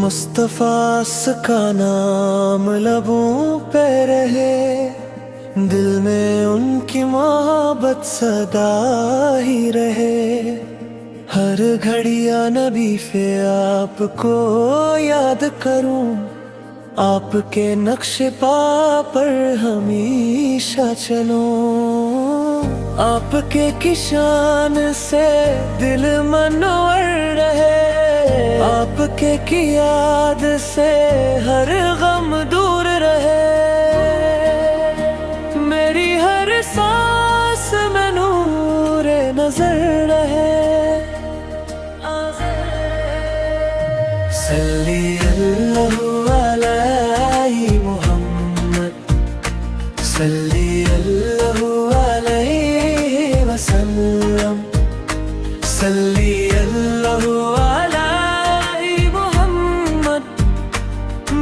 मुस्तफ़ा का नाम लबों पे रहे, दिल में उनकी मोहब्बत सदा ही रहे। हर घड़िया नबी पे आपको याद करूं, आपके नक्शे पा पर हमेशा चलूं। आपके की शान से दिल मनोवर रहे, आपके की याद से हर गम दूर रहे। मेरी हर सांस में नूर नजर रहे। सल्ली अल्लाहु अलैहि मुहम्मद, सल्ली अल्लाहु अलैहि वसल्लम, सल्ली अल्लाहु अलैहि मुहम्मद।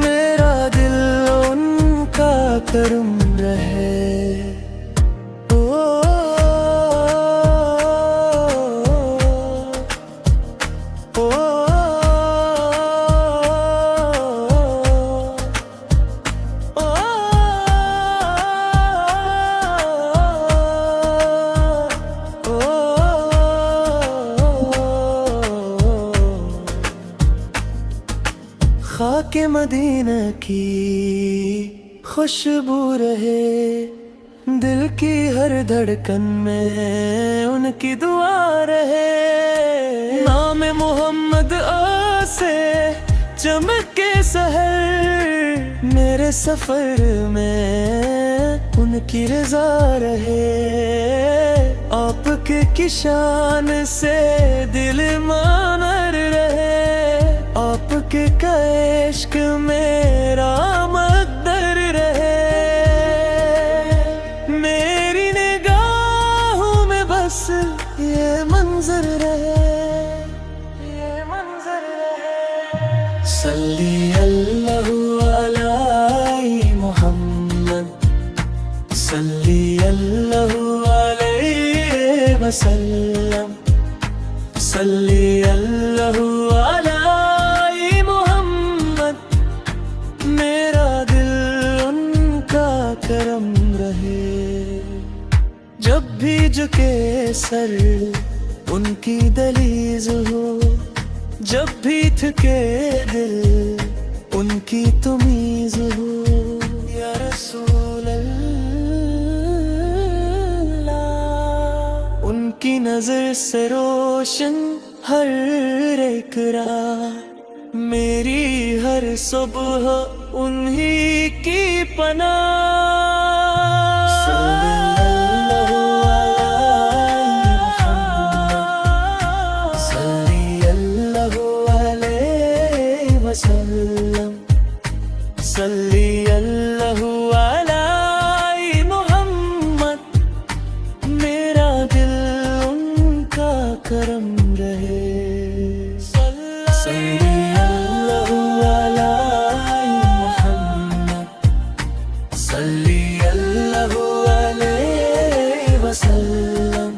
मेरा दिल उनका करम रहे। खाके मदीना की खुशबू रहे, दिल की हर धड़कन में उनकी दुआ रहे। नाम मोहम्मद से चमके सहर, मेरे सफर में उनकी रजा रहे। आपके की शान से दिल मानर रहे, आपके का इश्क मेरा मकदर रहे। मेरी निगाहों में बस ये मंजर रहे, ये मंजर रहे। सल्ली अल्लाहु अलैहि मुहम्मद, सल्ली अल्लाहु अलैहि वसल्लम, सल्ली अल्लाहु अलैहि मुहम्मद। मेरा दिल उनका करम रहे। जब भी झुके सर उनकी दहलीज हो, जब भी थके दिल उनकी तमीज हो। या रसूल अल्लाह, उनकी नजर से रोशन हर एक राह, मेरी हर सुबह उन्हीं की पनाह। सल्लल्लाहु अलैहि वसल्लम, सल्ली अल्लाहु अलैहि मुहम्मद। मेरा दिल उनका करम रहे। सल्ली अल्लाहु अलैहि मुहम्मद, सल्ली अल्लाहु अलैहि वसल्लम,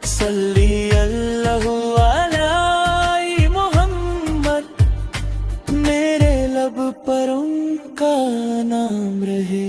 सल्ली अल्लाहु अलैहि मुहम्मद। मेरे लब पर उनका नाम रहे।